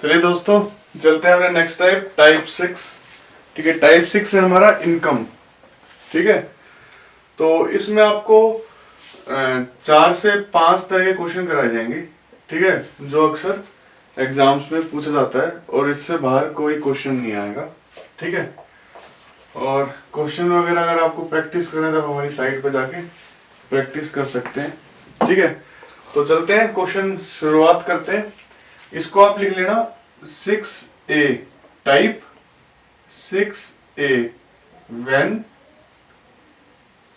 चलिए दोस्तों, चलते हैं अपने नेक्स्ट टाइप 6। ठीक है, टाइप 6 है हमारा इनकम। ठीक है, तो इसमें आपको 4 से 5 तरह के क्वेश्चन कराए जाएंगे। ठीक है, जो अक्सर एग्जाम्स में पूछा जाता है और इससे बाहर कोई क्वेश्चन नहीं आएगा। ठीक है, और क्वेश्चन वगैरह अगर आपको प्रैक्टिस करना है तो हमारी साइट पर जाके प्रैक्टिस कर सकते हैं। ठीक है, तो चलते हैं, क्वेश्चन शुरुआत करते हैं। इसको आप लिख लेना 6A, type 6A, when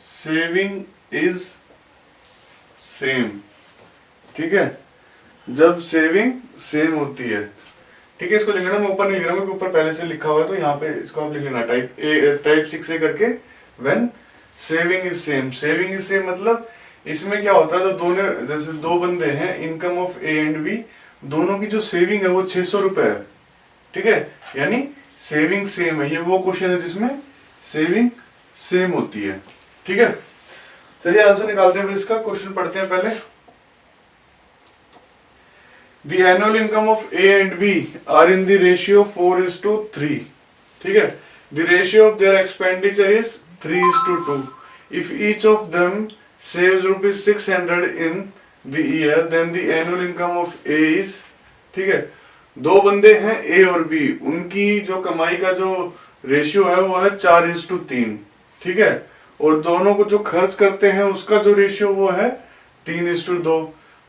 saving is same. ठीक है, जब सेविंग सेम होती है। ठीक है, इसको लिख लेना, मैं ऊपर नहीं लिख रहा हूँ क्योंकि ऊपर पहले से लिखा हुआ है, तो यहाँ पे इसको आप लिख लेना टाइप 6A करके, when saving is same. Saving is same मतलब इसमें क्या होता है, तो दोनों जैसे दो बंदे हैं, income of A and B, दोनों की जो सेविंग है वो 600 रुपए है। ठीक है, यानी सेविंग सेम है। ये वो क्वेश्चन है जिसमें सेविंग सेम होती है। ठीक है, चलिए आंसर निकालते हैं। इसका क्वेश्चन पढ़ते हैं पहले। The annual income of A and B are in the ratio 4:3. ठीक है, the ratio of their expenditure is 3:2. If each of them saves rupees 600 in the year, then the annual income of A is, ठीक है, दो बंदे हैं A और B, उनकी जो कमाई का जो रेशियो है वो है 4:3। ठीक है, और दोनों को जो खर्च करते हैं उसका जो रेशियो वो है 3:2।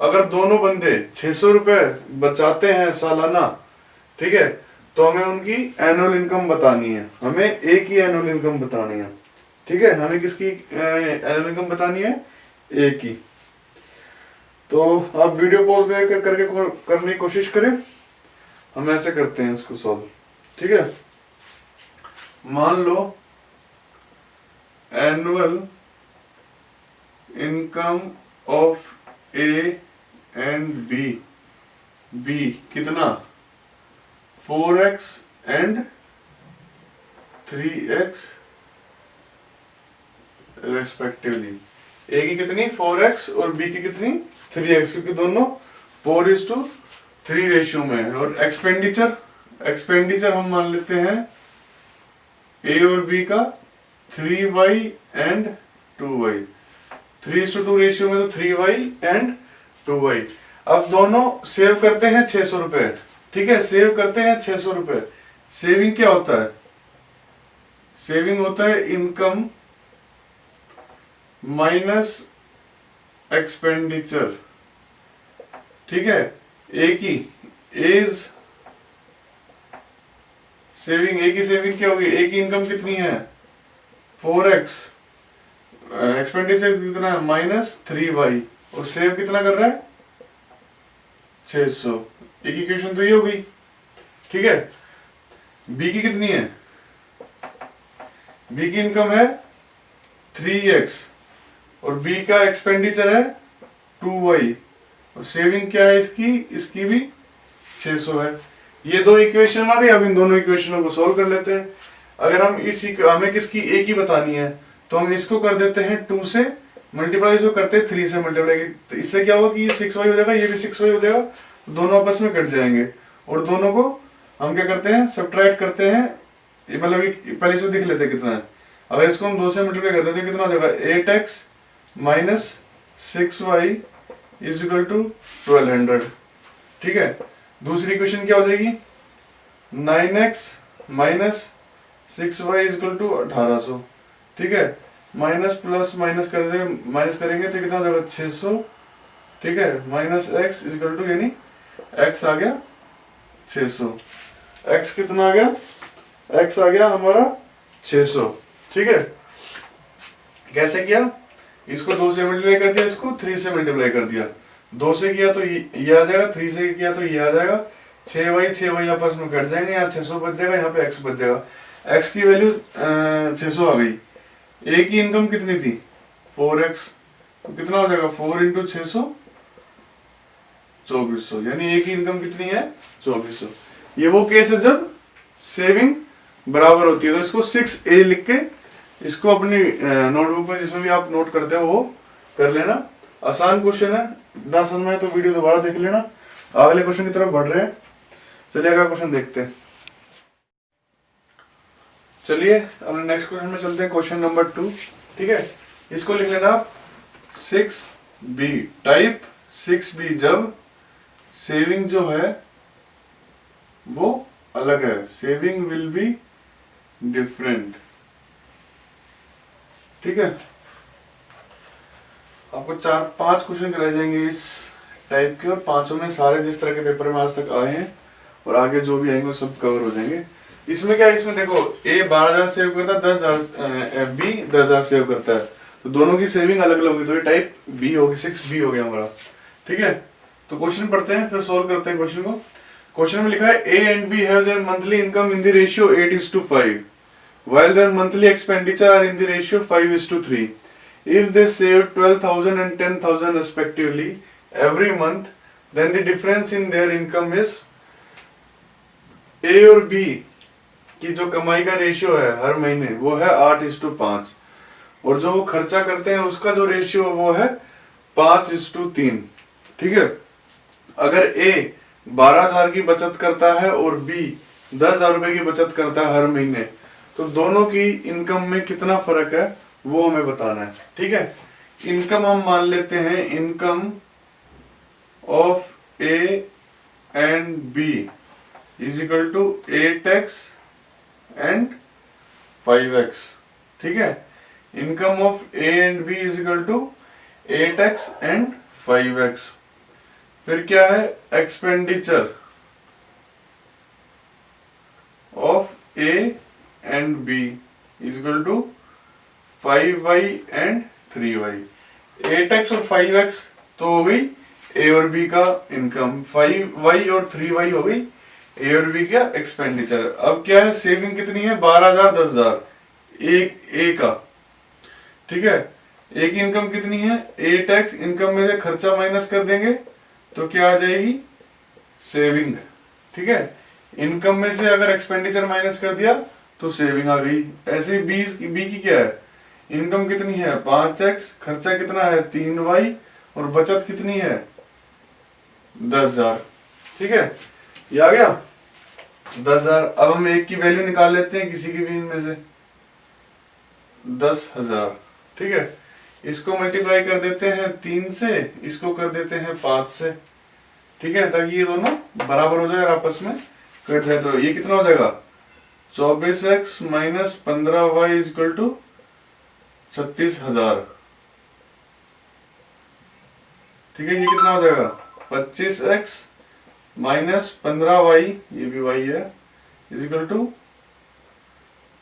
अगर दोनों बंदे 600 रुपए बचाते हैं सालाना, ठीक है, तो हमें उनकी एनुअल इनकम बतानी है। हमें एक ही एनुअल इनकम बतानी है। ठीक है, हमें किसकी एनुअल इनकम बतानी है? एक ही। तो आप वीडियो पॉज करके करने की कोशिश करें। हम ऐसे करते हैं इसको सॉल्व। ठीक है, मान लो annual income of A and B कितना? 4x and 3x respectively. ए की कितनी? 4x और बी की कितनी? 3x, क्योंकि दोनों 4:3 रेशियो में है। और एक्सपेंडिचर हम मान लेते हैं ए और बी का 3y एंड 2y। 3:2 रेशियो में तो 3y एंड 2y। अब दोनों सेव करते हैं 600 रुपए। ठीक है, सेव करते हैं 600 रुपए। सेविंग क्या होता है? सेविंग होता है इनकम माइनस एक्सपेंडिचर। ठीक है, ए की एज सेविंग, ए की सेविंग क्या होगी? ए की इनकम कितनी है? 4x, एक्सपेंडिचर कितना है? -3y, और सेव कितना कर रहा है? 600। एक इक्वेशन तो ये हो गई। ठीक है, बी की कितनी है? बी की इनकम है 3x और बी का एक्सपेंडिचर है 2y, और सेविंग क्या है इसकी? इसकी भी 600 है। ये दो इक्वेशन आ गई। अब इन दोनों इक्वेशनों को सॉल्व कर लेते हैं। अगर हम हमें किसकी ए की बतानी है तो हम इसको कर देते हैं 2 से मल्टीप्लाई, जो करते हैं 3 से मल्टीप्लाई। तो इससे क्या होगा कि ये 6y हो जाएगा, ये भी 6y हो जाएगा, दोनों आपस में कट जाएंगे। और दोनों को हम क्या करते हैं? सब्ट्रैक्ट करते हैं। मतलब पहले इसको देख लेते हैं कितना है। अगर इसको हम 2 से मल्टीप्लाई कर देते हैं कितना हो जाएगा? 8x minus 6y is equal to 1200। ठीक है, दूसरी इक्वेशन क्या हो जाएगी? 9x minus 6y is equal to 1800। ठीक है, माइनस प्लस माइनस कर दे, माइनस करेंगे तो कितना हो जाएगा? 600। ठीक है, minus x is equal to, यानी x आ गया 600। x कितना आ गया? x आ गया हमारा 600। ठीक है, कैसे किया? इसको 2 से मल्टीप्लाई कर दिया, इसको 3 से मल्टीप्लाई कर दिया। 2 से किया तो ये आ जाएगा, 3 से किया तो ये आ जाएगा। 6y आपस में कट जाएंगे, यहाँ 600 बच जाएगा, यहाँ पे x बच जाएगा। x की वैल्यू 600 आ गई। ए की इनकम कितनी थी? 4x, तो कितना हो जाएगा? 4 × 600 2400, यानी ए की इनकम कितनी है? 2400। ये वो केस है जब सेविंग बराबर होती है। तो इसको 6A लिख के इसको अपनी नोटबुक में जिसमें भी आप नोट करते हो वो कर लेना। आसान क्वेश्चन है, ना समझ में आए तो वीडियो दोबारा देख लेना। अगले क्वेश्चन की तरफ बढ़ रहे हैं। चलिए अगला क्वेश्चन देखते हैं। चलिए अपने नेक्स्ट क्वेश्चन में चलते हैं, क्वेश्चन नंबर 2। ठीक है, इसको लिख लेना आप 6B। टाइप 6B जब सेविंग जो है वो अलग है, सेविंग विल बी डिफरेंट। ठीक है, आपको 4-5 क्वेश्चन कराए जाएंगे इस टाइप के, और पांचों में सारे जिस तरह के पेपर में आज तक आए हैं और आगे जो भी आएंगे वो सब कवर हो जाएंगे। इसमें क्या है, इसमें देखो A 12,000 सेव करता है, 10,000 B 10,000 सेव करता है, तो दोनों की सेविंग अलग अलग होगी, तो ये टाइप B होगी, 6B हो गया हमारा। ठीक है, तो क्वेश्चन पढ़ते हैं फिर सोल्व करते हैं क्वेश्चन को। क्वेश्चन में लिखा है A and B have their monthly income in the ratio 8:5 while their monthly expenditure are in the ratio 5:3. If they save 12,000 and 10,000 respectively every month, then the difference in their income is A और B की जो कमाई का ratio है हर महीने वो है 8:5, और जो वो खर्चा करते हैं उसका जो रेशियो वो है 5:3। ठीक है, अगर A 12,000 की बचत करता है और B 10,000 रुपए की बचत करता है हर महीने, तो दोनों की इनकम में कितना फर्क है वो हमें बताना है। ठीक है, इनकम हम मान लेते हैं, income of A and B is equal to 8x and 5x। ठीक है, income of A and B is equal to 8x and 5x। फिर क्या है, expenditure of A and B is equal to 5y and 3y। 8x और 5x तो हो गई A और B का इनकम, 5y और 3y हो गई A और B का एक्सपेंडिचर। अब क्या है, सेविंग कितनी है, 12,000 10,000 एक A का। ठीक है, A की इनकम कितनी है, 8x, इनकम में से खर्चा माइनस कर देंगे तो क्या आ जाएगी, सेविंग। ठीक है, इनकम में से अगर एक्सपेंडिचर माइनस कर दिया तो सेविंग आ गई। ऐसे बी की क्या है, इनकम कितनी है 5x, खर्चा कितना है 3y, और बचत कितनी है 10,000। ठीक है, ये आ गया 10,000। अब हम एक की वैल्यू निकाल लेते हैं किसी की भी इनमें से, 10,000। ठीक है, इसको मल्टीप्लाई कर देते हैं 3 से, इसको कर देते हैं 5 से। ठीक है, ताकि ये दोनों बराबर हो जाए और आपस में कट जाए। तो ये कितना हो जाएगा, 24x minus 15y is equal to 36,000। ठीक है, ये कितना हो जाएगा, 25x माइनस 15y, ये भी y है, इज इक्वल टू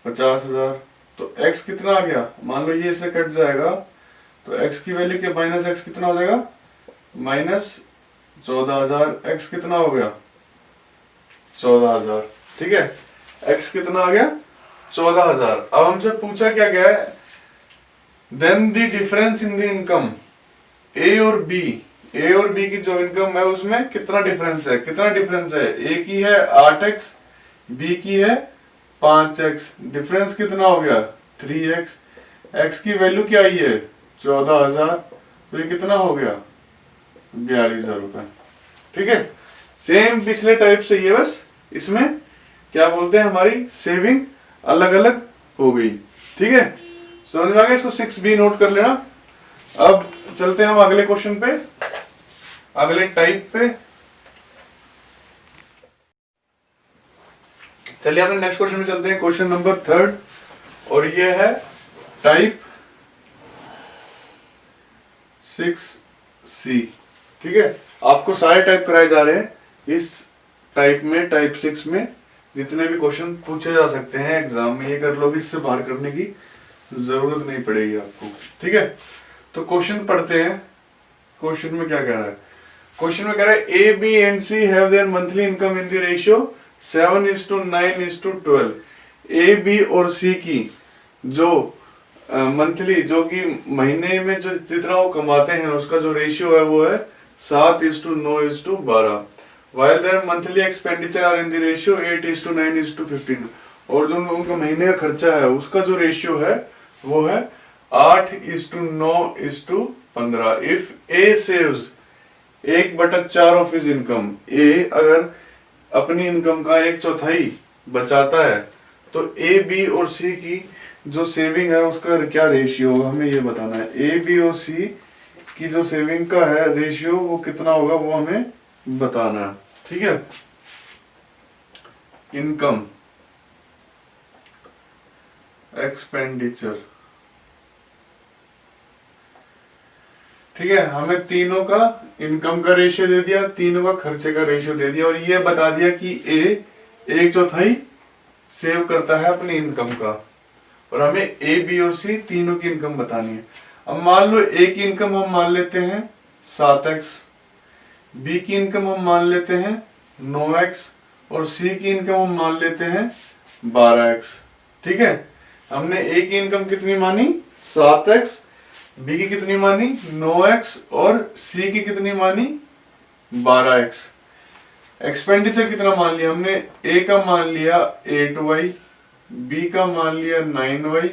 50,000। तो x कितना आ गया, मान लो ये इससे कट जाएगा, तो x की वैल्यू के माइनस x कितना हो जाएगा, माइनस 14,000। x कितना हो गया, 14,000। ठीक है, x कितना आ गया, 14,000। अब हमसे पूछा क्या गया है, then the difference in the income A और B की जो इनकम है उसमें कितना डिफरेंस है, कितना डिफरेंस है, A की है 8x, B की है 5x, डिफरेंस कितना हो गया 3x। x की वैल्यू क्या आई है 14,000, तो ये कितना हो गया 42,000 रुपए। ठीक है, सेम पिछले टाइप से ये, बस इसमें क्या बोलते हैं, हमारी सेविंग अलग अलग हो गई। ठीक है, समझ में आ गया, इसको 6B नोट कर लेना। अब चलते हैं हम अगले क्वेश्चन पे, अगले टाइप पे। चलिए अपने नेक्स्ट क्वेश्चन में चलते हैं, क्वेश्चन नंबर 3, और ये है टाइप 6C। ठीक है, आपको सारे टाइप कराए जा रहे हैं इस टाइप में, टाइप 6 में जितने भी क्वेश्चन पूछे जा सकते हैं एग्जाम में, ये कर लोगे, इससे बाहर करने की जरूरत नहीं पड़ेगी आपको। ठीक है, तो क्वेश्चन पढ़ते हैं। क्वेश्चन में क्या कह रहा है, क्वेश्चन में कह रहा है A, B and C have their monthly income in the ratio 7:9:12। A, B और C की जो मंथली, जो कि महीने में जो जितना वो कमाते हैं उसका जो रेशियो है वो है 7:9:12। while their monthly expenditure are in the ratio 8:9:15। और जो उनका महीने का खर्चा है उसका जो रेशियो है वो है 8:9:15। If A saves 1/4 of his income, A अगर अपनी इनकम का 1/4 बचाता है, तो ए बी और सी की जो सेविंग है उसका क्या रेशियो होगा, हमें ये बताना है। ए बी और सी की जो सेविंग का है रेशियो वो कितना होगा वो हमें बताना है। ठीक है, इनकम एक्सपेंडिचर, ठीक है, हमें तीनों का इनकम का रेशियो दे दिया, तीनों का खर्चे का रेशियो दे दिया, और ये बता दिया कि ए 1/4 सेव करता है अपनी इनकम का, और हमें ए बी और सी तीनों की इनकम बतानी है। अब मान लो ए की इनकम हम मान लेते हैं 7x, बी की इनकम हम मान लेते हैं 9x, और सी की इनकम हम मान लेते हैं 12x। ठीक है, हमने ए की इनकम कितनी मानी 7x, बी की कितनी मानी 9x, और सी की कितनी मानी 12x। एक्सपेंडिचर कितना मान लिया हमने, ए का मान लिया 8y, बी का मान लिया 9y,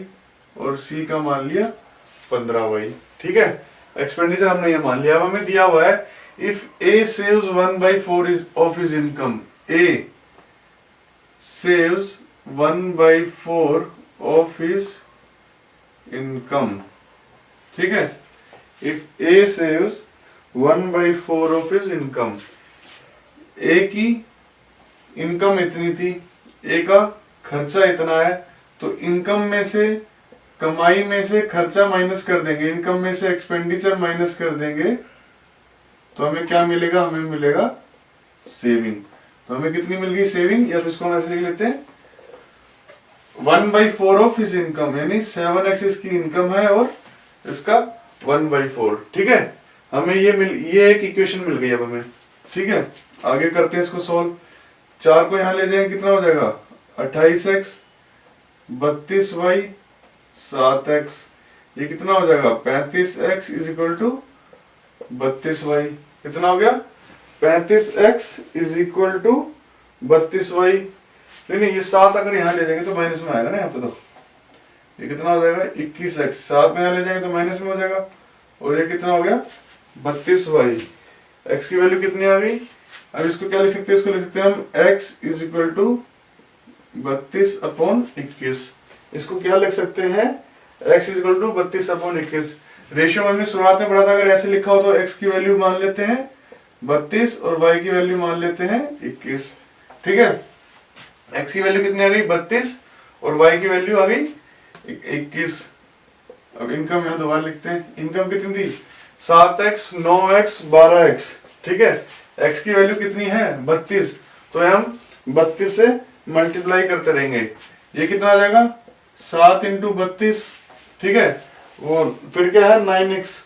और सी का मान लिया 15y। ठीक है, एक्सपेंडिचर हमने ये मान लिया। अब हमें दिया हुआ है if A saves 1/4 of his income, A saves 1/4 of his income. ठीक है, if A saves 1/4 of his income, A की इनकम इतनी थी, ए का खर्चा इतना है, तो इनकम में से, कमाई में से खर्चा माइनस कर देंगे, इनकम में से एक्सपेंडिचर माइनस कर देंगे, तो हमें क्या मिलेगा, हमें मिलेगा सेविंग। तो हमें कितनी मिल गई सेविंग, या तो इसको हम ऐसे लिख लेते हैं 1/4 ऑफ हिज इनकम, यानी 7x इसकी इनकम है और इसका 1/4। ठीक है, हमें ये एक इक्वेशन मिल गई अब हमें। ठीक है, आगे करते हैं इसको सॉल्व। 4 को यहां ले जाएंगे, कितना हो जाएगा 28x, 32y, 7x, ये कितना हो जाएगा 35x is equal to 32y। कितना हो गया 35x is equal to 32y। नहीं, ये 7 अगर यहाँ ले जाएंगे तो माइनस में आएगा ना, यहाँ पे तो ये कितना हो जाएगा 21x, 7 में यहाँ ले जाएंगे तो माइनस में हो जाएगा, और ये कितना हो गया 32y। x की वैल्यू कितनी आ गई, अब इसको क्या लिख सकते हैं, इसको लिख सकते हैं हम x इज इक्वल टू 32/21। इसको क्या लिख सकते हैं, x is equal to 32/21। Ratio हमने शुरुआत में पढ़ा था, अगर ऐसे लिखा हो तो x की वैल्यू मान लेते हैं 32 और y की वैल्यू मान लेते हैं 21। ठीक है, x की वैल्यू कितनी आ गई 32 और y की वैल्यू आ गई 21। अब इनकम यहाँ दोबारा लिखते हैं, इनकम कितनी थी 7x, 9x, 12x। ठीक है, x की वैल्यू कितनी है 32, तो हम 32 से मल्टीप्लाई करते रहेंगे, ये कितना आ जाएगा 7 × 32। ठीक है, वो फिर क्या है 9x,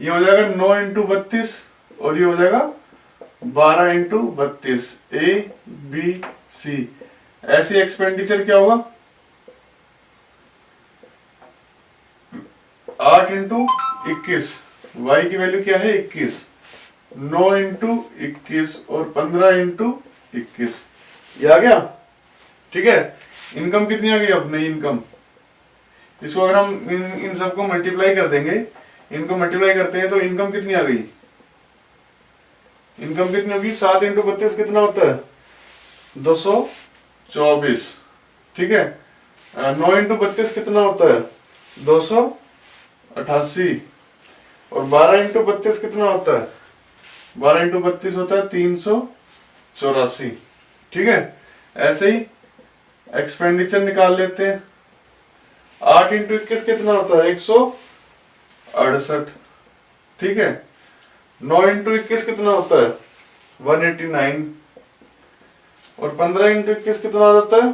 ये हो जाएगा 9 × 32, और ये हो जाएगा 12 × 32। ए बी सी, ऐसे एक्सपेंडिचर क्या होगा 8 × 21, y की वैल्यू क्या है 21, 9 × 21 और 15 × 21, ये आ गया। ठीक है, इनकम कितनी आ गई अब नई इनकम, इसको अगर हम इन सबको मल्टीप्लाई कर देंगे, इनको मल्टीप्लाई करते हैं तो इनकम कितनी आ गई, इनकम कितनी होगी 7 × 32 कितना होता है 224। ठीक है, 9 × 32 कितना होता है 288, और 12 × 32 कितना होता है 12 × 32 होता है 384। ठीक है, ऐसे ही एक्सपेंडिचर निकाल लेते हैं, 8 × 21 कितना होता है 168। ठीक है, 9 × 21 कितना होता है 189, और 15 × 21 कितना आ जाता है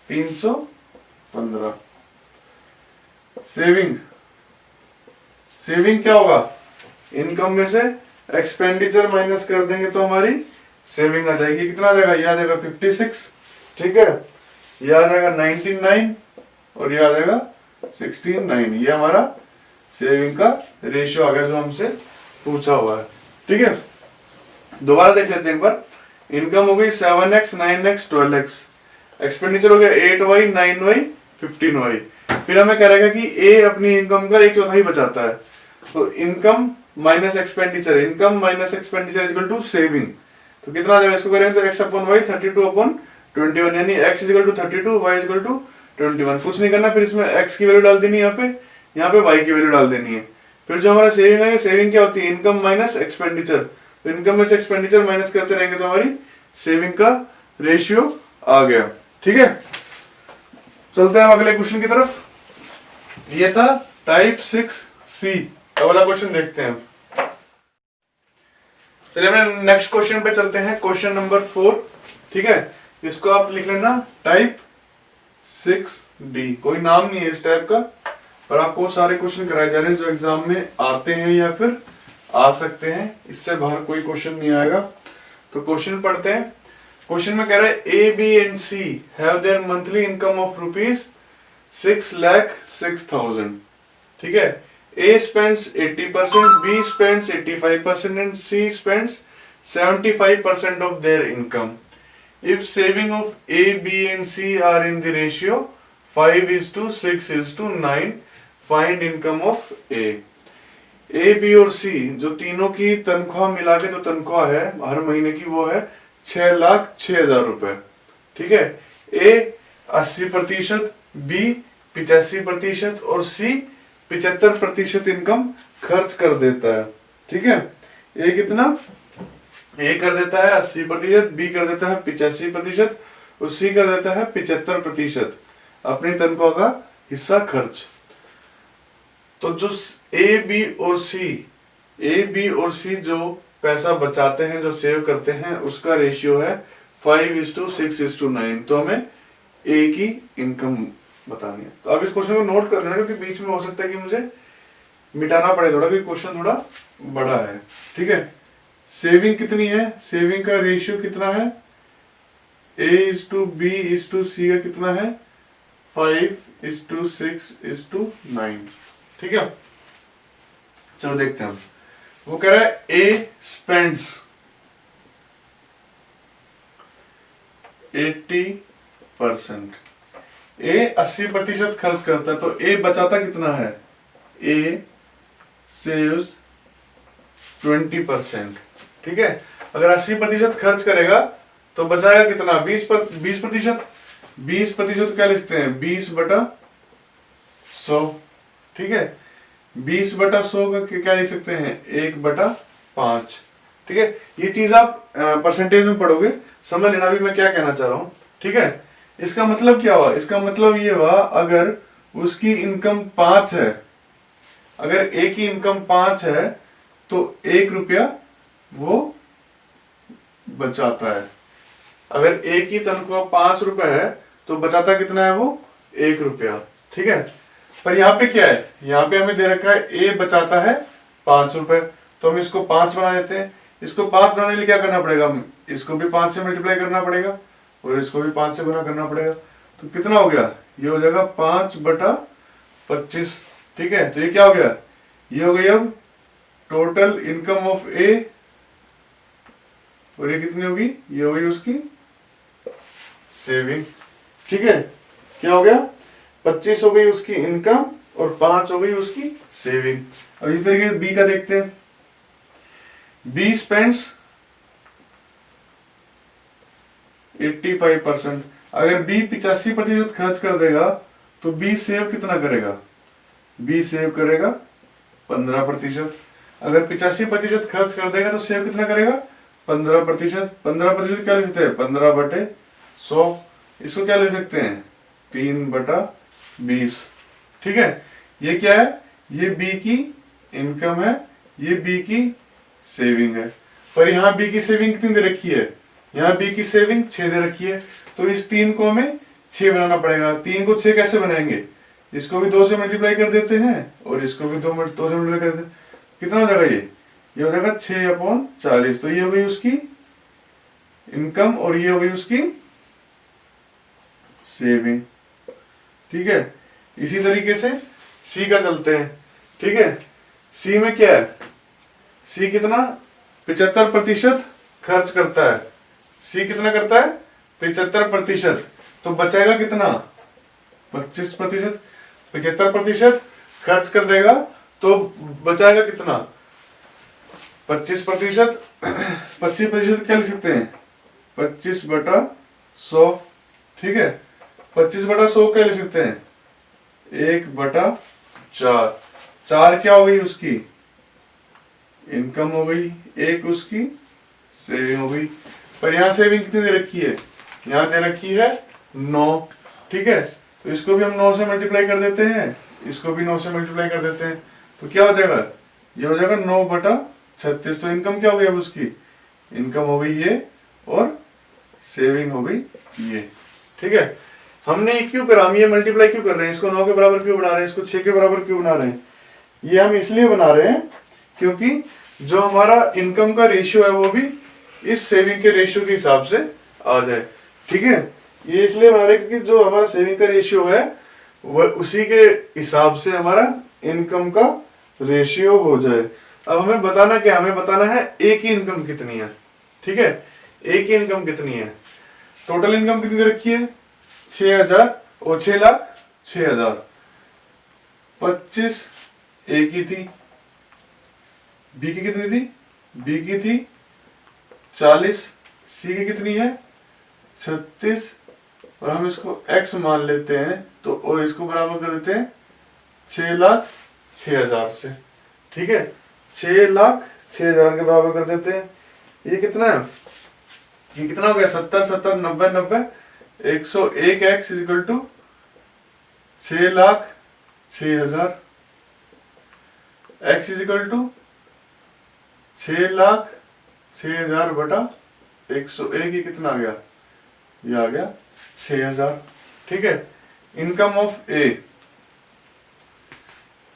315। सेविंग क्या होगा, इनकम में से एक्सपेंडिचर माइनस कर देंगे तो हमारी सेविंग आ जाएगी, कितना आ जाएगा, ये आ जाएगा 56। ठीक है, ये आ जाएगा 99, और ये आ जाएगा 69। ये हमारा सेविंग का रेशियो आ गया जो हमसे पूछा हुआ है। ठीक है, दोबारा देख लेते हैं एक बार। इनकम हो गई 7x, 9x, 12x, एक्सपेंडिचर हो गया 8y, 9y, 15y। फिर हमें कह रहेगा कि ए अपनी इनकम का 1/4 बचाता है, तो income minus expenditure, income minus expenditure is equal to saving. तो कितना आ जाएगा, इसको करेंगे तो x अपॉन वाई 32/21, यानी x is equal to 32, y is equal to 21। कुछ नहीं करना, फिर इसमें x की वैल्यू डाल देनी है, यहाँ पे y की वैल्यू डाल देनी है। फिर जो हमारा सेविंग है, सेविंग क्या होती है, इनकम माइनस एक्सपेंडिचर। तो इनकम में से एक्सपेंडिचर माइनस करते रहेंगे तो हमारी सेविंग का रेशियो आ गया। ठीक है, चलते हैं अगले क्वेश्चन की तरफ। ये था टाइप 6C। अगला क्वेश्चन देखते हैं। चलिए अपने नेक्स्ट क्वेश्चन पे चलते हैं, क्वेश्चन नंबर 4। ठीक है, इसको आप लिख लेना टाइप 6D। कोई नाम नहीं है इस टाइप का, पर आपको सारे क्वेश्चन कराए जा रहे हैं जो एग्जाम में आते हैं या फिर आ सकते हैं, इससे बाहर कोई क्वेश्चन नहीं आएगा। तो क्वेश्चन पढ़ते हैं। क्वेश्चन में कह रहा है A, B and C have their monthly income of ₹6,06,000। ठीक है, A spends 80%, B spends 85% and C spends 75% of their income. If saving of A, B and C are in the ratio 5:6:9, find income of A. A, B और C जो तीनों की तनख्वाह मिला के जो तनख्वाह है हर महीने की, वो है 6,06,000 रुपए। ठीक है, A 80%, B 85% और C 75% इनकम खर्च कर देता है। ठीक है, A कितना, A कर देता है 80%, B कर देता है 85% और C कर देता है 75% अपनी तनख्वाह का हिस्सा खर्च। तो जो A, B और C जो पैसा बचाते हैं, जो सेव करते हैं, उसका रेशियो है 5:6:9। तो हमें A की इनकम बतानी है। तो अब इस क्वेश्चन को नोट कर लेना, क्योंकि बीच में हो सकता है कि मुझे मिटाना पड़े थोड़ा, क्योंकि क्वेश्चन थोड़ा बड़ा है। ठीक है, सेविंग कितनी है, सेविंग का रेशियो कितना है, A:B:C का कितना है 5:6:9। ठीक है, चलो देखते हैं हम। वो कह रहा है A spends 80%, A 80% खर्च करता है, तो A बचाता कितना है, A saves 20%। ठीक है, अगर 80% खर्च करेगा तो बचाएगा कितना, 20%। 20% क्या लिखते हैं, 20/100। ठीक है, 20/100 का क्या लिख सकते हैं, 1/5। ठीक है, ये चीज आप परसेंटेज में पढ़ोगे, समझ लेना भी मैं क्या कहना चाह रहा हूं। ठीक है, इसका मतलब क्या हुआ, इसका मतलब ये हुआ अगर उसकी इनकम 5 है, अगर A की इनकम 5 है तो 1 रुपया वो बचाता है। अगर A की तनख्वाह 5 रुपए है तो बचाता कितना है वो, 1 रुपया। ठीक है, पर यहाँ पे क्या है, यहाँ पे हमें दे रखा है A बचाता है 5 रुपए, तो हम इसको 5 बना देते हैं। इसको 5 बनाने के लिए क्या करना पड़ेगा, इसको भी 5 से मल्टीप्लाई करना पड़ेगा और इसको भी 5 से गुना करना पड़ेगा। तो कितना हो गया, ये हो जाएगा 5/25। ठीक है, तो ये क्या हो गया, ये हो गई अब टोटल इनकम ऑफ A, और ये कितनी होगी, ये हो गई उसकी सेविंग। ठीक है, क्या हो गया, 25 हो गई उसकी इनकम और 5 हो गई उसकी सेविंग। अब इस तरीके से B का देखते हैं। B spends 85%। अगर B 85% खर्च कर देगा तो B सेव कितना करेगा, B सेव करेगा 15%। अगर 85% खर्च कर देगा तो सेव कितना करेगा, 15%। 15% क्या लिख सकते हैं, 15/100। इसको क्या ले सकते हैं, 3/20। ठीक है, ये क्या है, ये B की इनकम है, ये B की सेविंग है। पर यहाँ B की सेविंग कितनी दे रखी है, यहाँ B की सेविंग 6 दे रखी है, तो इस 3 को हमें 6 बनाना पड़ेगा। 3 को 6 कैसे बनाएंगे, इसको भी 2 से मल्टीप्लाई कर देते हैं और इसको भी 2 से मल्टीप्लाई कर देते हैं। कितना हो जाएगा, ये हो जाएगा 6/40। तो ये हो गई उसकी इनकम और ये हो गई उसकी सेविंग। ठीक है, इसी तरीके से C का चलते हैं। ठीक है, C में क्या है, C कितना 75% खर्च करता है। C कितना करता है, 75%। तो बचेगा कितना, 25%। 75% खर्च कर देगा तो बचाएगा कितना, 25%, 25% क्या लिख सकते हैं, 25/100, ठीक है। 25/100 क्या लिख सकते हैं, 1/4, 4 क्या हो गई उसकी इनकम हो गई, 1 उसकी सेविंग हो गई। पर यहाँ सेविंग कितनी दे रखी है, यहाँ दे रखी है 9, ठीक है। तो इसको भी हम 9 से मल्टीप्लाई कर देते हैं, इसको भी 9 से मल्टीप्लाई कर देते हैं, तो क्या हो जाएगा, ये हो जाएगा 9/36। तो इनकम क्या हो गई अब उसकी, इनकम हो गई ये और सेविंग हो गई ये, ठीक है। हमने ये क्यों करा, हम ये मल्टीप्लाई क्यों कर रहे हैं, इसको 9 के बराबर क्यों बना रहे हैं, इसको 6 के बराबर क्यों बना रहे हैं, ये हम इसलिए बना रहे हैं क्योंकि जो हमारा इनकम का रेशियो है वो भी इस सेविंग के रेशियो के हिसाब से आ जाए, ठीक है। ये इसलिए बना रहे हैं क्योंकि जो हमारा सेविंग का रेशियो है वह उसी के हिसाब से हमारा इनकम का रेशियो हो जाए। अब हमें बताना क्या, हमें बताना है ए की इनकम कितनी है, ठीक है। ए की इनकम कितनी है, टोटल इनकम कितनी दे रखी है 6,000 और 6,06,000। 25 ए की थी, बी की कितनी थी, बी की थी 40, सी की कितनी है 36, और हम इसको एक्स मान लेते हैं तो और इसको बराबर कर देते हैं 6,06,000 से, ठीक है। 6,06,000 के बराबर कर देते हैं, ये कितना है, ये कितना हो गया 70, 70, 90, 90, 101 x equal to 6,06,000, x equal to 6,06,000 बटा 101, ये कितना आ गया, ये आ गया 6,000, ठीक है। Income of A,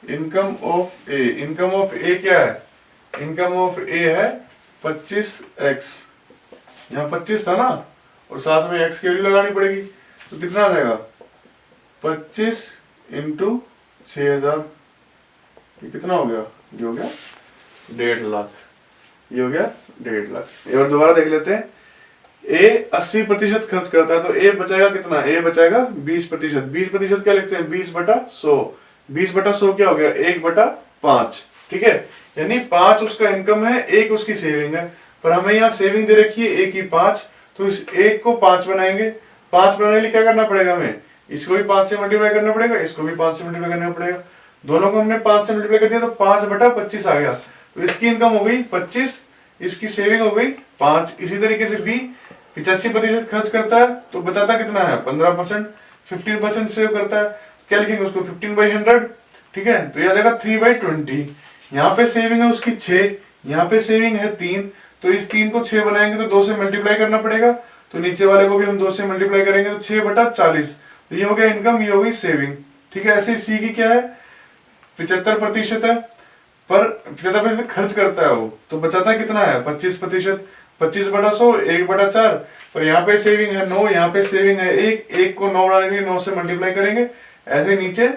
income of A, income of A क्या है, इनकम ऑफ ए है 25x, यहाँ 25 था ना और साथ में x की वैल्यू लगानी पड़ेगी, तो कितना आ जाएगा 25 इंटू 6,000, ये कितना हो गया, ये हो गया 1.5 लाख, ये हो गया 1.5 लाख। ये और दोबारा देख लेते हैं, ए 80% खर्च करता है तो ए बचाएगा कितना, ए बचाएगा 20%, 20% क्या लिखते हैं 20/100, 20/100 क्या हो गया 1/5, ठीक है। यानी 5 उसका इनकम है, 1 उसकी सेविंग है, पर हमें यहाँ सेविंग दे रखी है 1 की 5, तो इस 1 को 5 बनाएंगे, 5 बनाने के लिए क्या करना पड़ेगा हमें, इसको भी 5 से मल्टीप्लाई करना पड़ेगा, इसको भी 5 से मल्टीप्लाई करना पड़ेगा, दोनों को हमने 5 से मल्टीप्लाई कर दिया तो 5/25 आ गया, तो इसकी इनकम हो गई 25, इसकी सेविंग हो गई 5। इसी तरीके से बी 85% खर्च करता है तो बचाता कितना है 15%, 15% सेव करता है, क्या लिखेंगे उसको 15/100, ठीक है। तो ये आ जाएगा 3/20, यहाँ पे सेविंग है उसकी 6, यहाँ पे सेविंग है 3, तो इस 3 को 6 बनाएंगे तो 2 से मल्टीप्लाई करना पड़ेगा, तो नीचे वाले को भी हम 2 से मल्टीप्लाई करेंगे तो 6/40, तो ये हो गया इनकम, ये हो गई सेविंग, ठीक है। ऐसे सी की क्या है 75% है, पर 75% खर्च करता है वो, तो बचाता कितना है 25%, 25/100 1/4, पर यहाँ पे सेविंग है 9, यहाँ पे सेविंग है 1, 1 को 9 बनाने के लिए 9 से मल्टीप्लाई करेंगे, ऐसे नीचे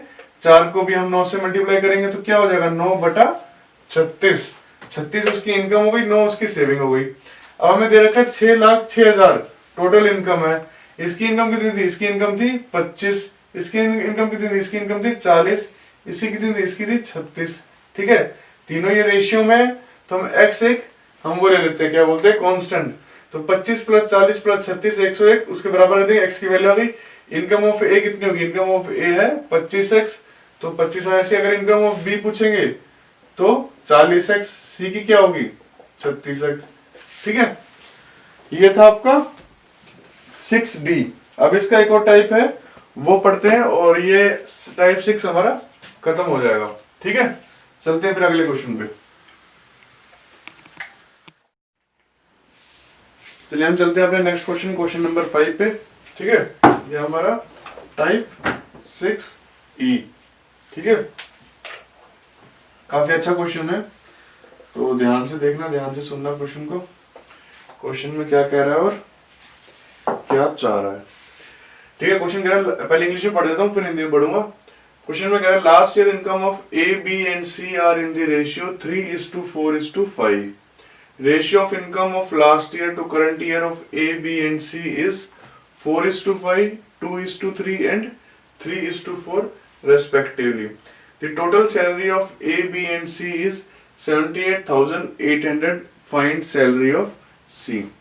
4 को भी हम 9 से मल्टीप्लाई करेंगे तो क्या हो जाएगा 9/36, 36 उसकी इनकम हो गई, 9 उसकी सेविंग हो गई। अब हमें दे रखा है 6,06,000 टोटल इनकम है, इसकी इनकम कितनी थी, इसकी इनकम थी 25, इसकी इनकम कितनी थी, इसकी इनकम थी 40, इसकी कितनी थी, इसकी थी 36, ठीक है। तीनों ये रेशियो में, तो हम x एक हम वो ले लेते हैं, क्या बोलते हैं कांस्टेंट, तो 25 + 40 + 36 101, उसके बराबर कर देंगे, x की वैल्यू आ गई। इनकम ऑफ ए कितनी होगी, इनकम ऑफ ए है 25x, तो 25 ऐसे अगर इनकम ऑफ बी पूछेंगे तो 40x, सी की क्या होगी 36x, ठीक है। ये था आपका 6D। अब इसका एक और टाइप है वो पढ़ते हैं और ये टाइप 6 हमारा खत्म हो जाएगा, ठीक है। चलते हैं फिर अगले क्वेश्चन पे। चलिए हम चलते हैं अपने नेक्स्ट क्वेश्चन, क्वेश्चन नंबर 5 पे, ठीक है। ये हमारा टाइप 6E, ठीक है। काफी अच्छा क्वेश्चन है, तो ध्यान से देखना, ध्यान से सुनना क्वेश्चन को, क्वेश्चन में क्या कह रहा है और क्या चाह रहा है, ठीक है। क्वेश्चन कह रहा है, पहले इंग्लिश में पढ़ देता हूँ फिर हिंदी में पढ़ूंगा। क्वेश्चन में कह रहा है last year income of A B and C are in the ratio 3:4:5। Ratio of income of last year to current year of A B and C is 4:5, 2:3 and 3:4 respectively. The total salary of A, B and C is 78,800 find salary of C.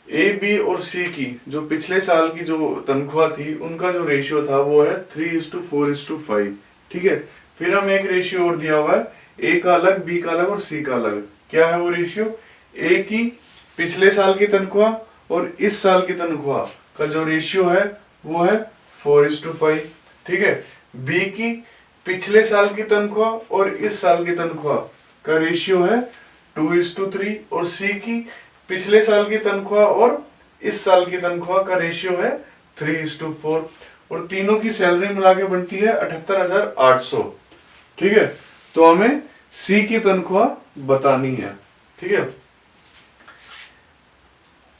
A B और C की जो पिछले साल की जो तनख्वाह थी उनका जो रेशियो था वो है 3:4:5। ठीक है, फिर हम एक रेशियो और दिया हुआ है, ए का अलग, बी का अलग और सी का अलग। क्या है वो रेशियो? ए की पिछले साल की तनख्वाह और इस साल की तनख्वाह का जो रेशियो है वो है 4:5। ठीक है, बी की पिछले साल की तनख्वाह और इस साल की तनख्वाह का रेशियो है 2:3 और सी की पिछले साल की तनख्वाह और इस साल की तनख्वाह का रेशियो है 3:4 और तीनों की सैलरी मिला के बनती है 78,800। ठीक है, तो हमें सी की तनख्वाह बतानी है। ठीक है,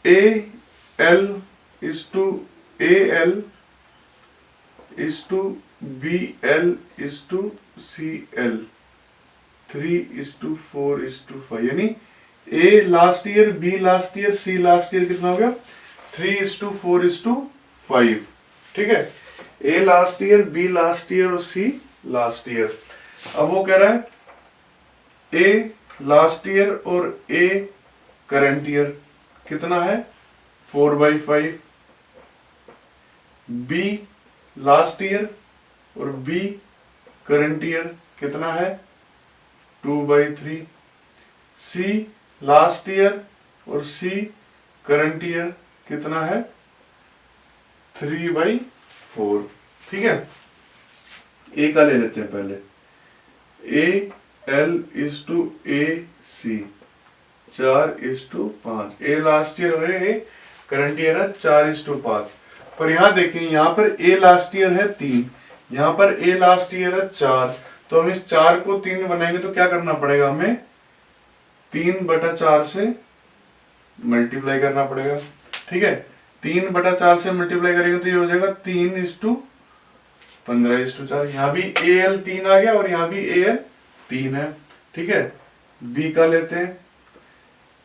AL is to BL is to CL 3:4:5, यानी A last year, B last year, C last year कितना हो गया? 3:4:5। ठीक है, A last year, B last year और C लास्ट ईयर। अब वो कह रहा है A लास्ट ईयर और A करंट ईयर कितना है? 4/5। B लास्ट ईयर और B करंट ईयर कितना है? 2/3। C लास्ट ईयर और C करंट ईयर कितना है? 3/4। ठीक है, A का ले लेते हैं पहले। AL is to AC 4:5। A last year और A करंट ईयर है 4:5। पर यहाँ देखें, यहाँ पर A लास्ट ईयर है 3, यहाँ पर A लास्ट ईयर है 4, तो हम इस 4 को 3 बनाएंगे तो क्या करना पड़ेगा? हमें 3/4 से मल्टीप्लाई करना पड़ेगा। ठीक है, 3/4 से मल्टीप्लाई करेंगे तो ये हो जाएगा 3:15:4। यहाँ भी AL 3 आ गया और यहाँ भी AL 3 है। ठीक है, B का लेते हैं।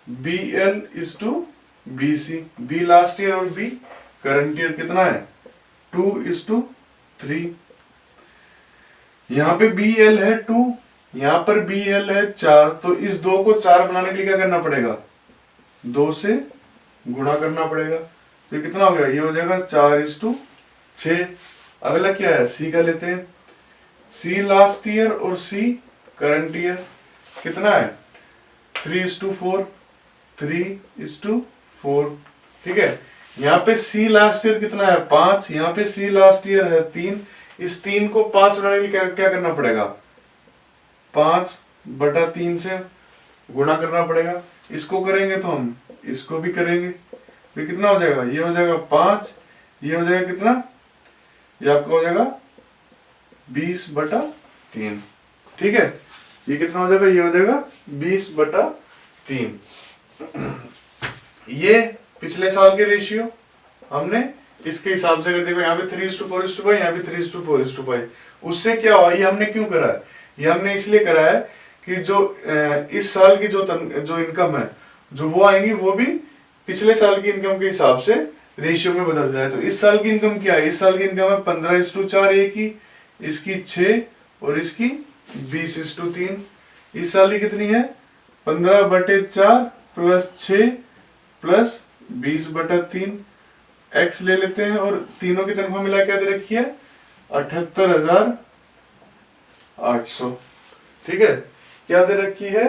BL is to BC, B last year और B करंट ईयर कितना है? 2:3। यहाँ पे BL है 2, यहाँ पर BL है 4, तो इस 2 को 4 बनाने के लिए क्या करना पड़ेगा? 2 से गुणा करना पड़ेगा। तो ये कितना हो गया? ये हो जाएगा 4:6। अगला क्या है? C का लेते हैं। C लास्ट ईयर और C करंट ईयर कितना है? 3:4। 3:4। ठीक है, यहाँ पे C लास्ट ईयर कितना है? 5, यहाँ पे C लास्ट ईयर है 3, इस 3 को 5 बनाने के लिए क्या करना पड़ेगा? 5/3 से गुणा करना पड़ेगा। इसको करेंगे तो हम इसको भी करेंगे, तो कितना हो जाएगा? ये हो जाएगा 5, ये हो जाएगा कितना? ये आपका हो जाएगा 20/3। ठीक है, ये कितना हो जाएगा? ये हो जाएगा 20/3। ये पिछले साल के रेशियो हमने इसके हिसाब से अगर देखो, यहाँ पे 3:4:5, यहाँ पे 3:4:5। उससे क्या हुआ? ये हमने क्यों करा है? ये हमने इसलिए करा है कि जो इस साल की जो इनकम है, जो वो आएंगी वो भी पिछले साल की इनकम के हिसाब से रेशियो में बदल जाए। तो इस साल की इनकम क्या है? इस साल की इनकम है 15:4 A की, इसकी 6 और इसकी 20:3। इस साल की कितनी है? 15/4 प्लस 6 प्लस 20/3। एक्स ले लेते हैं और तीनों की तनख्वाह मिला के दे रखी है 78,800। ठीक है, क्या दे रखी है?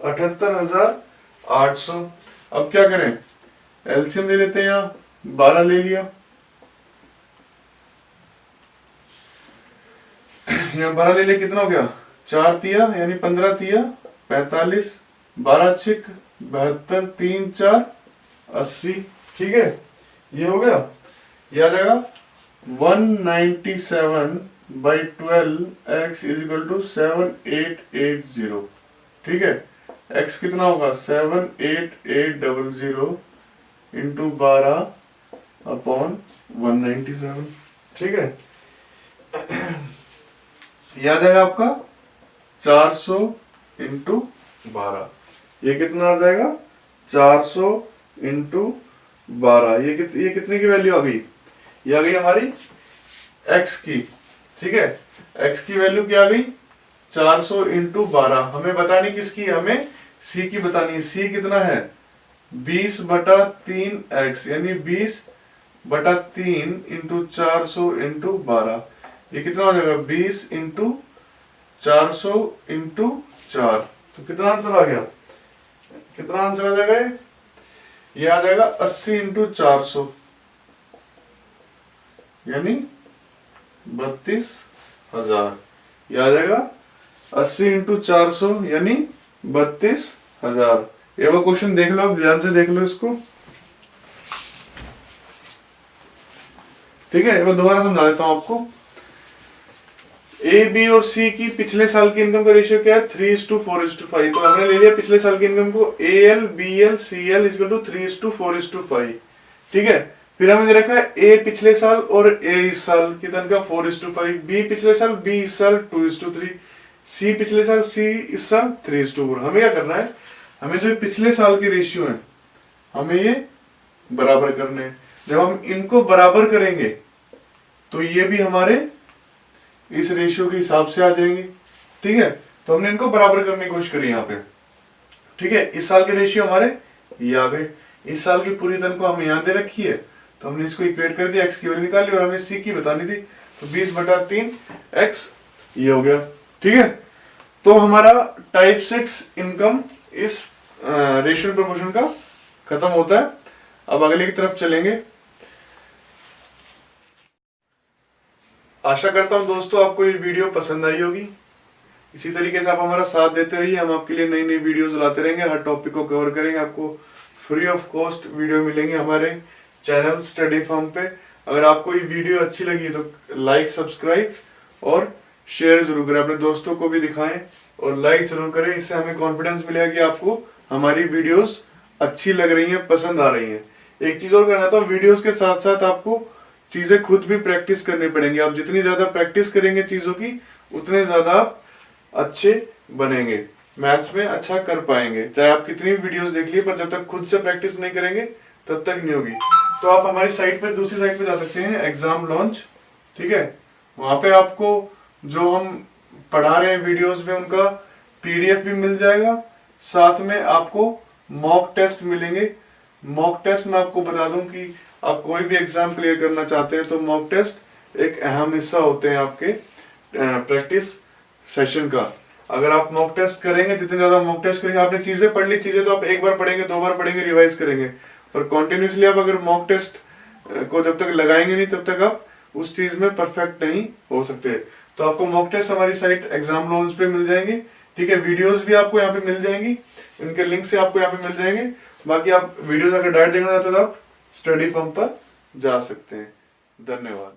78,800। अब क्या करें? एलसीएम ले लेते हैं। यहाँ 12 ले लिया, यहाँ 12 ले लिया, कितना हो गया? 4 तिया यानी 15 तिया 45, 12 छिक 72, 3 4 80। ठीक है, ये हो गया। ये आ जाएगा 197/12 x इज इक्वल टू 7880। ठीक है, x कितना होगा? 7880 इंटू 12/197। ठीक है, ये आ जाएगा आपका 400 इंटू 12। ये कितना आ जाएगा? 400 इंटू 12। ये कितने की वैल्यू आ गई? ये आ गई हमारी x की। ठीक है, x की वैल्यू क्या आ गई? 400 इंटू 12, हमें बतानी किसकी, हमें सी की बतानी है। सी कितना है 20/3x, यानी 20/3 इंटू 400 इंटू 12, ये कितना हो जाएगा 20 इंटू 400 इंटू 4, तो कितना आंसर आ गया, कितना आंसर आ जाएगा, ये आ जाएगा 80 इंटू 400, यानी 32,000। ये आ जाएगा 80 इंटू 400 यानी 32,000। ये वो क्वेश्चन देख लो, ध्यान से देख लो इसको, ठीक है। मैं दोबारा समझा देता हूं आपको। ए, बी और सी की पिछले साल की इनकम का रेशियो क्या है 3:4:5। तो हमने ले लिया पिछले साल की इनकम को AL, BL, CL equal to 3:4:5, ठीक है। फिर हमें दे रखा है ए पिछले साल और ए इस साल की तनख्वाह 4:5, बी पिछले साल, बी इस साल 2:3, सी पिछले साल, सी इस साल 3:4। हमें क्या करना है, हमें जो पिछले साल की रेशियो है हमें ये बराबर करने हैं। जब हम इनको बराबर करेंगे तो ये भी हमारे इस रेशियो के हिसाब से आ जाएंगे, ठीक है। तो हमने इनको बराबर करने की कोशिश करी यहाँ पे, ठीक है। इस साल के रेशियो हमारे ये आ गए, इस साल की पूरी तनख्वाह हमें यहाँ दे रखी है, तो हमने इसको इक्वेट कर दिया, एक्स की वैल्यू निकाल ली और हमें सी की बतानी थी, तो 20/3x ये हो गया, ठीक है। तो हमारा टाइप 6 इनकम इस रेशियो प्रोपोर्शन का खत्म होता है। अब अगले की तरफ चलेंगे। आशा करता हूं दोस्तों आपको ये वीडियो पसंद आई होगी। इसी तरीके से आप हमारा साथ देते रहिए, हम आपके लिए नई नई वीडियोस लाते रहेंगे, हर टॉपिक को कवर करेंगे। आपको फ्री ऑफ कॉस्ट वीडियो मिलेंगे हमारे चैनल स्टडी फॉर्म पे। अगर आपको ये वीडियो अच्छी लगी तो लाइक, सब्सक्राइब और शेयर जरूर करें, अपने दोस्तों को भी दिखाएं और लाइक जरूर करें। इससे हमें कॉन्फिडेंस मिलेगा कि आपको हमारी वीडियोस अच्छी लग रही हैं, पसंद आ रही हैं। एक चीज और कहना था, वीडियोस के साथ साथ आपको चीजें खुद भी प्रैक्टिस करनी पड़ेंगी। आप जितनी ज्यादा प्रैक्टिस करेंगे चीजों की, उतने ज्यादा आप अच्छे बनेंगे, मैथ्स में अच्छा कर पाएंगे। चाहे आप कितनी भी वीडियोस देख लिए, पर जब तक खुद से प्रैक्टिस नहीं करेंगे तब तक नहीं होगी। तो आप हमारी साइट पे, दूसरी साइट पे जा सकते हैं, एग्जाम लॉन्च, ठीक है। वहां पे आपको जो हम पढ़ा रहे हैं वीडियोस में उनका PDF भी मिल जाएगा, साथ में आपको मॉक टेस्ट मिलेंगे। मॉक टेस्ट में आपको बता दूं कि आप कोई भी एग्जाम क्लियर करना चाहते हैं तो मॉक टेस्ट एक अहम हिस्सा होते हैं आपके प्रैक्टिस सेशन का। अगर आप मॉक टेस्ट करेंगे, जितने ज्यादा मॉक टेस्ट करेंगे, आपने चीजें पढ़ ली, चीजें तो आप एक बार पढ़ेंगे, 2 बार पढ़ेंगे, रिवाइज करेंगे, और कॉन्टिन्यूसली आप अगर मॉक टेस्ट को जब तक लगाएंगे नहीं तब तक आप उस चीज में परफेक्ट नहीं हो सकते। तो आपको मॉक टेस्ट हमारी साइट एग्जाम लॉन्च पे मिल जाएंगे, ठीक है। वीडियोस भी आपको यहाँ पे मिल जाएंगी, इनके लिंक से आपको यहाँ पे मिल जाएंगे। बाकी आप वीडियोस अगर डायरेक्ट देखना चाहते हो तो आप स्टडी फॉर्म पर जा सकते हैं। धन्यवाद।